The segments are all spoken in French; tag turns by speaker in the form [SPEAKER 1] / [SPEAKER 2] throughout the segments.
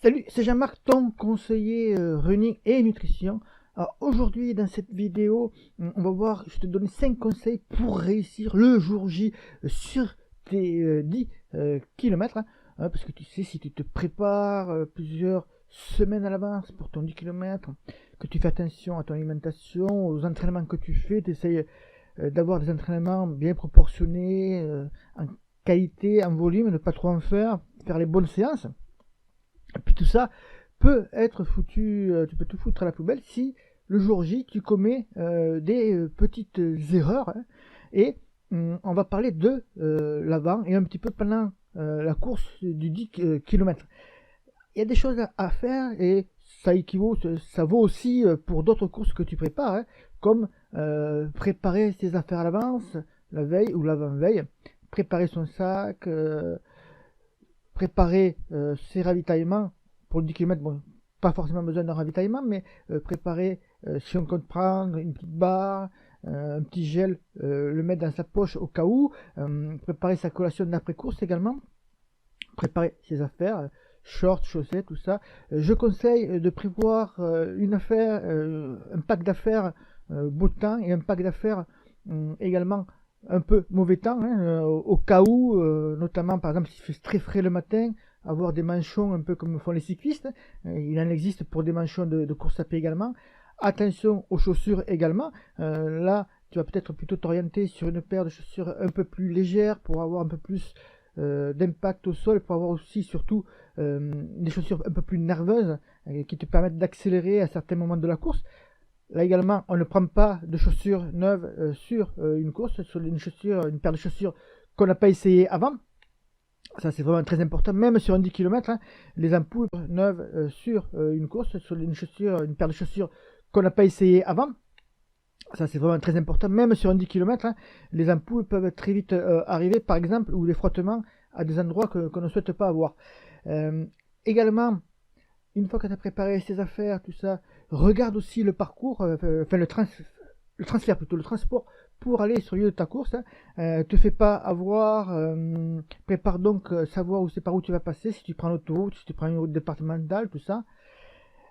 [SPEAKER 1] Salut, c'est Jean-Marc, ton conseiller running et nutrition. Alors aujourd'hui, dans cette vidéo, on va voir, je te donne 5 conseils pour réussir le jour J sur tes 10 km. Parce que tu sais, si tu te prépares plusieurs semaines à l'avance pour ton 10 km, que tu fais attention à ton alimentation, aux entraînements que tu fais, tu essayes d'avoir des entraînements bien proportionnés, en qualité, en volume, ne pas trop en faire les bonnes séances. Et puis tout ça peut être foutu, tu peux tout foutre à la poubelle si le jour J tu commets des petites erreurs. Et on va parler de l'avant et un petit peu pendant la course du 10 km. Il y a des choses à faire et ça vaut aussi pour d'autres courses que tu prépares, comme préparer ses affaires à l'avance, la veille ou l'avant-veille, préparer son sac, préparer ses ravitaillements pour le 10 km. Bon, pas forcément besoin d'un ravitaillement, mais préparer, si on compte prendre une petite barre, un petit gel, le mettre dans sa poche au cas où, préparer sa collation d'après-course également, préparer ses affaires, shorts, chaussettes, tout ça. Je conseille de prévoir une affaire, un pack d'affaires beau temps et un pack d'affaires également un peu mauvais temps, au cas où, notamment par exemple s'il fait très frais le matin, avoir des manchons un peu comme font les cyclistes. Il en existe pour des manchons de course à pied également. Attention aux chaussures également. Là, tu vas peut-être plutôt t'orienter sur une paire de chaussures un peu plus légères pour avoir un peu plus d'impact au sol, pour avoir aussi surtout des chaussures un peu plus nerveuses qui te permettent d'accélérer à certains moments de la course. Là également, on ne prend pas de chaussures neuves sur une course, sur une paire de chaussures qu'on n'a pas essayé avant. Ça, c'est vraiment très important, même sur un 10 km, les ampoules neuves sur une course, sur une paire de chaussures qu'on n'a pas essayé avant. Ça, c'est vraiment très important, même sur un 10 km, les ampoules peuvent très vite arriver, par exemple, ou les frottements à des endroits qu'on ne souhaite pas avoir. Également, une fois que tu as préparé ses affaires, tout ça, regarde aussi le parcours, le transport pour aller sur le lieu de ta course. Te fais pas avoir, prépare donc savoir où c'est par où tu vas passer, si tu prends l'autoroute, si tu prends une route départementale, tout ça.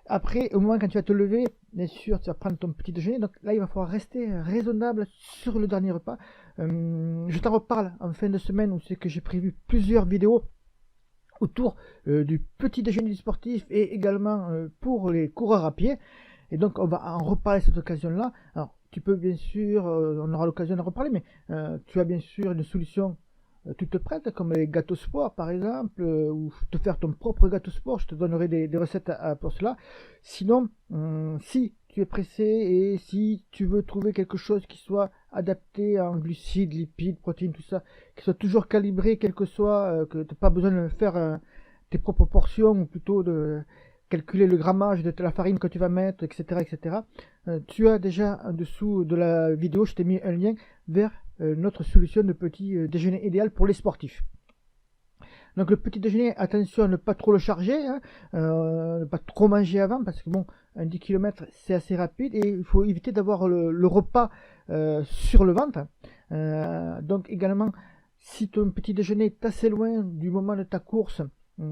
[SPEAKER 1] Après, au moment quand tu vas te lever, bien sûr, tu vas prendre ton petit déjeuner. Donc là, il va falloir rester raisonnable sur le dernier repas. Je t'en reparle en fin de semaine où c'est que j'ai prévu plusieurs vidéos autour du petit déjeuner du sportif et également pour les coureurs à pied. Et donc on va en reparler à cette occasion-là. Alors tu peux bien sûr, on aura l'occasion d'en reparler, mais tu as bien sûr une solution toute prête, comme les gâteaux sport par exemple, ou te faire ton propre gâteau sport. Je te donnerai des recettes pour cela. Sinon, si tu es pressé et si tu veux trouver quelque chose qui soit adapté en glucides, lipides, protéines, tout ça, qui soit toujours calibré, quel que soit, que tu n'as pas besoin de faire tes propres portions, ou plutôt de calculer le grammage de la farine que tu vas mettre, etc. etc. Tu as déjà en dessous de la vidéo, je t'ai mis un lien vers notre solution de petit déjeuner idéal pour les sportifs. Donc le petit déjeuner, attention à ne pas trop le charger, ne pas trop manger avant, parce que bon, un 10 km c'est assez rapide et il faut éviter d'avoir le repas sur le ventre. Donc également, si ton petit déjeuner est assez loin du moment de ta course,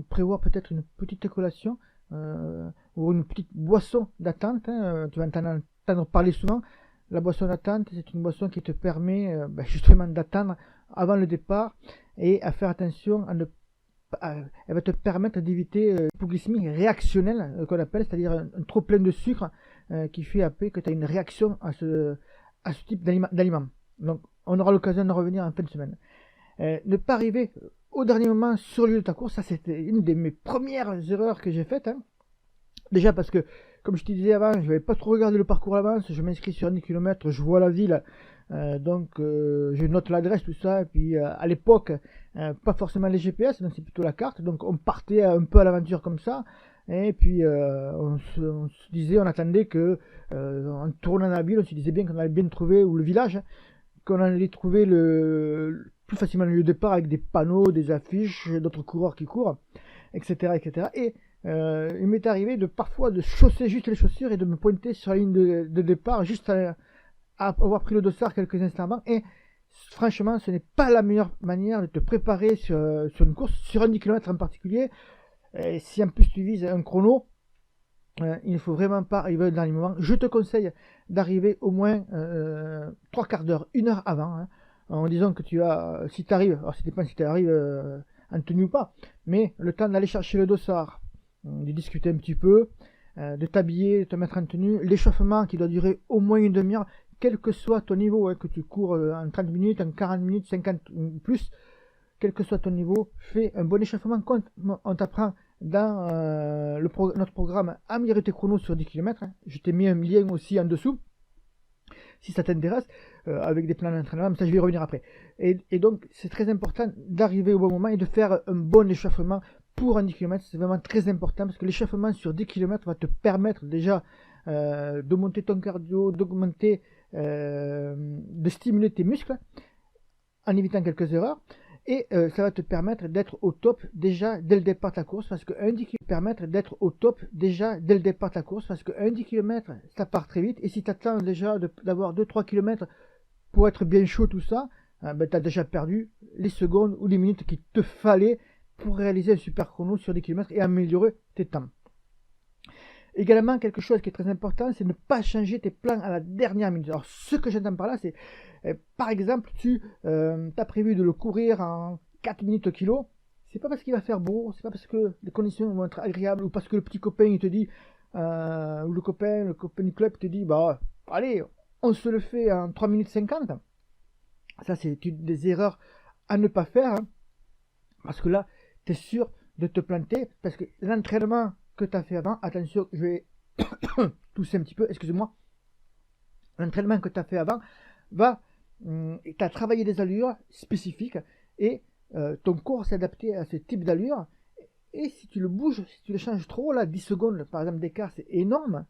[SPEAKER 1] prévoir peut-être une petite collation ou une petite boisson d'attente. Tu vas entendre parler souvent. La boisson d'attente, c'est une boisson qui te permet justement d'attendre avant le départ et à faire attention à ne elle va te permettre d'éviter l'hypoglycémie réactionnelle qu'on appelle, c'est-à-dire un trop plein de sucre qui fait après que tu as une réaction à ce type d'aliment. Donc on aura l'occasion de revenir en fin de semaine. Ne pas arriver au dernier moment sur le lieu de ta course, ça c'était une de mes premières erreurs que j'ai faites. Déjà parce que, comme je te disais avant, je n'avais pas trop regardé le parcours à l'avance, je m'inscris sur 10 km, je vois la ville, donc je note l'adresse, tout ça, et puis à l'époque, pas forcément les GPS, donc c'est plutôt la carte, donc on partait un peu à l'aventure comme ça, et puis on se disait, on attendait que, en tournant dans la ville, on se disait bien qu'on allait bien trouver, ou le village, qu'on allait trouver plus facilement le lieu de départ avec des panneaux, des affiches, d'autres coureurs qui courent, etc. etc. Et il m'est arrivé parfois de chausser juste les chaussures et de me pointer sur la ligne de départ juste à avoir pris le dossard quelques instants avant. Et franchement, ce n'est pas la meilleure manière de te préparer sur une course, sur un 10 km en particulier. Et si en plus tu vises un chrono, il ne faut vraiment pas arriver au dernier moment. Je te conseille d'arriver au moins 3/4 d'heure, 1 heure avant, hein, en disant que tu as, si tu arrives, alors ça dépend si tu arrives en tenue ou pas, mais le temps d'aller chercher le dossard, de discuter un petit peu, de t'habiller, de te mettre en tenue, l'échauffement qui doit durer au moins une demi-heure, quel que soit ton niveau, hein, que tu cours en 30 minutes, en 40 minutes, 50 ou plus, quel que soit ton niveau, fais un bon échauffement. Quand on t'apprend dans notre programme Améliorer tes chronos sur 10 km, hein, je t'ai mis un lien aussi en dessous, si ça t'intéresse, avec des plans d'entraînement, mais ça je vais y revenir après. Et donc c'est très important d'arriver au bon moment et de faire un bon échauffement pour un 10 km, c'est vraiment très important, parce que l'échauffement sur 10 km va te permettre déjà d'augmenter ton cardio, de stimuler tes muscles, en évitant quelques erreurs, et ça va te permettre d'être au top déjà dès le départ de ta course, parce qu'un 10 km permettre d'être au top déjà dès le départ de ta course, parce qu'un 10 km ça part très vite, et si tu attends déjà d'avoir 2-3 km pour être bien chaud tout ça, ben, tu as déjà perdu les secondes ou les minutes qu'il te fallait pour réaliser un super chrono sur 10 km et améliorer tes temps. Également, quelque chose qui est très important, c'est ne pas changer tes plans à la dernière minute. Alors, ce que j'entends par là, c'est, par exemple, tu as prévu de le courir en 4 minutes au kilo. C'est pas parce qu'il va faire beau, c'est pas parce que les conditions vont être agréables, ou parce que le petit copain, il te dit, ou le copain du club te dit, bah, allez, on se le fait en 3 minutes 50. Ça, c'est des erreurs à ne pas faire, hein, parce que là, tu es sûr de te planter, parce que l'entraînement que tu as fait avant, attention, je vais tousser un petit peu, excusez-moi, l'entraînement que tu as fait avant tu as travaillé des allures spécifiques, et ton corps s'est adapté à ce type d'allure, et si tu le bouges, si tu le changes trop, là, 10 secondes par exemple d'écart, c'est énorme,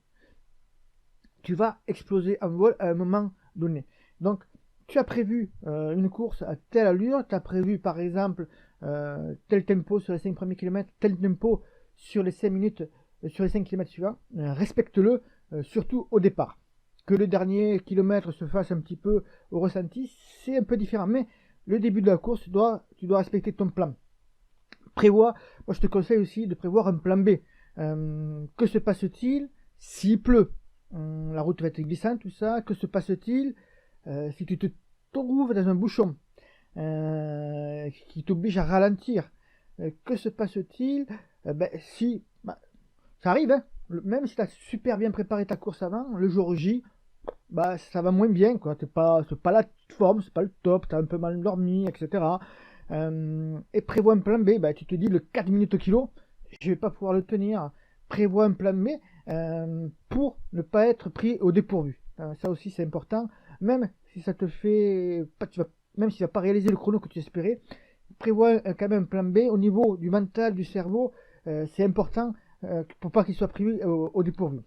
[SPEAKER 1] tu vas exploser en vol à un moment donné. Donc, tu as prévu une course à telle allure, tu as prévu par exemple tel tempo sur les 5 premiers kilomètres, tel tempo sur les 5 minutes, sur les 5 km suivants, respecte-le, surtout au départ. Que le dernier kilomètre se fasse un petit peu au ressenti, c'est un peu différent, mais le début de la course, tu dois respecter ton plan. Moi je te conseille aussi de prévoir un plan B. Que se passe-t-il s'il pleut? La route va être glissante, tout ça. Que se passe-t-il si tu te trouves dans un bouchon qui t'oblige à ralentir? Que se passe-t-il si ça arrive, hein, même si tu as super bien préparé ta course avant, le jour J, bah ça va moins bien, quoi. C'est pas la forme, c'est pas le top, tu as un peu mal dormi, etc. Et prévois un plan B, bah, tu te dis le 4 minutes au kilo, je vais pas pouvoir le tenir. Prévois un plan B pour ne pas être pris au dépourvu. Ça aussi c'est important. Même si ça te fait pas, même si tu vas pas réaliser le chrono que tu espérais, prévois quand même un plan B au niveau du mental, du cerveau. C'est important pour pas qu'il soit pris au dépourvu.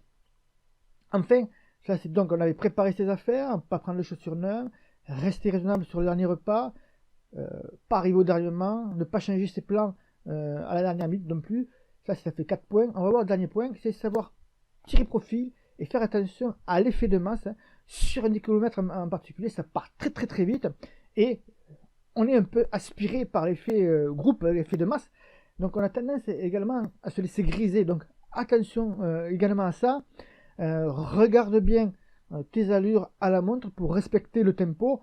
[SPEAKER 1] Enfin, ça c'est donc on avait préparé ses affaires, pas prendre les choses sur neuve, rester raisonnable sur le dernier repas, pas arriver au dernier moment, ne pas changer ses plans à la dernière minute non plus. Ça fait 4 points. On va voir le dernier point, c'est savoir tirer profil et faire attention à l'effet de masse. Hein. Sur un 10 km en particulier, ça part très très très vite et on est un peu aspiré par l'effet groupe, l'effet de masse. Donc on a tendance également à se laisser griser. Donc attention également à ça. Regarde bien tes allures à la montre pour respecter le tempo.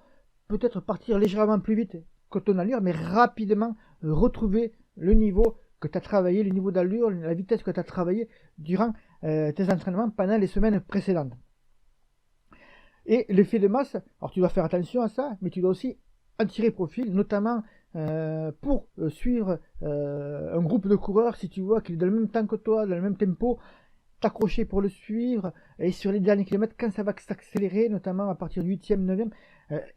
[SPEAKER 1] Peut-être partir légèrement plus vite que ton allure, mais rapidement retrouver le niveau que tu as travaillé, le niveau d'allure, la vitesse que tu as travaillé durant tes entraînements pendant les semaines précédentes. Et l'effet de masse, alors tu dois faire attention à ça, mais tu dois aussi en tirer profit, notamment pour suivre un groupe de coureurs, si tu vois qu'il est dans le même temps que toi, dans le même tempo, t'accrocher pour le suivre, et sur les derniers kilomètres, quand ça va s'accélérer, notamment à partir du 8e, 9e,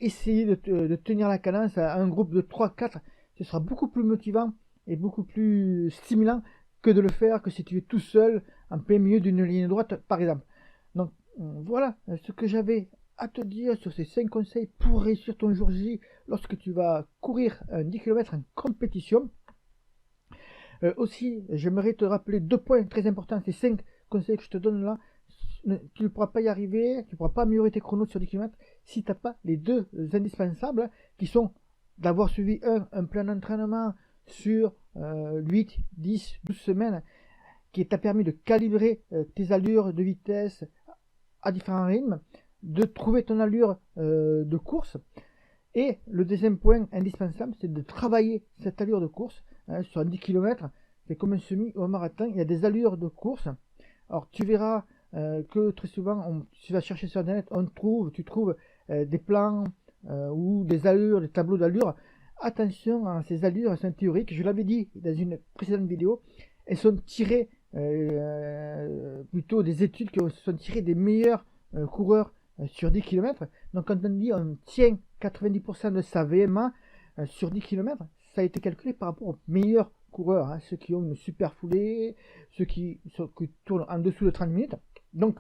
[SPEAKER 1] essayer de tenir la cadence à un groupe de 3-4, ce sera beaucoup plus motivant et beaucoup plus stimulant que de le faire que si tu es tout seul en plein milieu d'une ligne droite, par exemple. Donc voilà ce que j'avais à te dire sur ces 5 conseils pour réussir ton jour J lorsque tu vas courir un 10 km en compétition. Aussi, j'aimerais te rappeler 2 points très importants, ces 5 conseils que je te donne là. Tu ne pourras pas y arriver, tu ne pourras pas améliorer tes chronos sur 10 km si tu n'as pas les 2 indispensables qui sont d'avoir suivi un plan d'entraînement sur 8, 10, 12 semaines qui t'a permis de calibrer tes allures de vitesse à différents rythmes, de trouver ton allure de course. Et le deuxième point indispensable, c'est de travailler cette allure de course sur 10 km. C'est comme un semi ou un marathon, il y a des allures de course. Alors tu verras que très souvent, tu vas chercher sur internet, tu trouves des plans ou des allures, des tableaux d'allure. Attention à ces allures, elles sont théoriques. Je l'avais dit dans une précédente vidéo, elles sont tirées plutôt des études qui sont tirées des meilleurs coureurs sur 10 km. Donc quand on dit on tient 90% de sa VMA sur 10 km, ça a été calculé par rapport aux meilleurs coureurs, hein, ceux qui ont une super foulée, ceux qui tournent en dessous de 30 minutes. Donc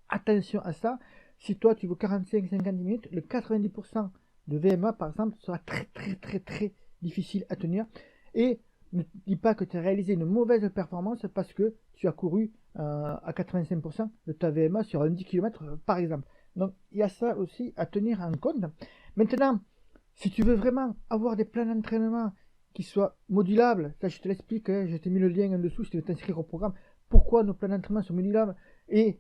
[SPEAKER 1] attention à ça. Si toi tu veux 45-50 minutes, le 90% de VMA par exemple sera très difficile à tenir. Et ne dis pas que tu as réalisé une mauvaise performance parce que tu as couru à 85% de ta VMA sur un 10 km par exemple. Donc il y a ça aussi à tenir en compte. Maintenant, si tu veux vraiment avoir des plans d'entraînement qui soient modulables, ça je te l'explique, hein, je t'ai mis le lien en dessous si tu veux t'inscrire au programme, pourquoi nos plans d'entraînement sont modulables et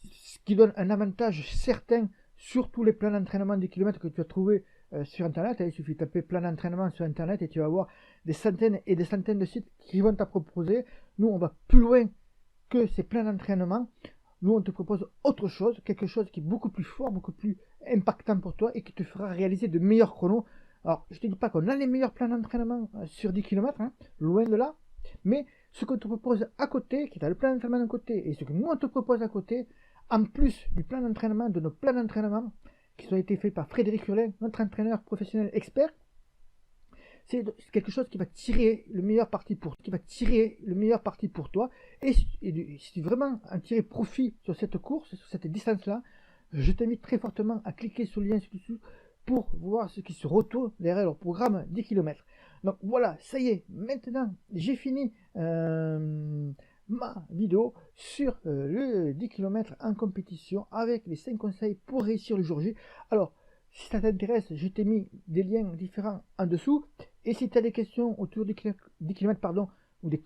[SPEAKER 1] ce qui donne un avantage certain sur tous les plans d'entraînement des kilomètres que tu as trouvé sur internet. Il suffit de taper plan d'entraînement sur internet et tu vas voir des centaines et des centaines de sites qui vont te proposer. Nous on va plus loin que ces plans d'entraînement. Nous on te propose autre chose, quelque chose qui est beaucoup plus fort, beaucoup plus impactant pour toi et qui te fera réaliser de meilleurs chronos. Alors je ne te dis pas qu'on a les meilleurs plans d'entraînement sur 10 km, hein, loin de là, mais ce qu'on te propose à côté, qui est le plan d'entraînement d'un côté, et ce que nous on te propose à côté, en plus du plan d'entraînement, de nos plans d'entraînement, qui ont été faits par Frédéric Hurlin, notre entraîneur professionnel expert, c'est quelque chose qui va tirer le meilleur parti pour toi. Et si tu veux vraiment en tirer profit sur cette course, sur cette distance-là, je t'invite très fortement à cliquer sur le lien ci-dessous pour voir ce qui se retourne derrière leur programme 10 km. Donc voilà, ça y est, maintenant j'ai fini ma vidéo sur le 10 km en compétition avec les 5 conseils pour réussir le jour J. Alors, si ça t'intéresse, je t'ai mis des liens différents en dessous. Et si tu as des questions autour du 10 km, ou des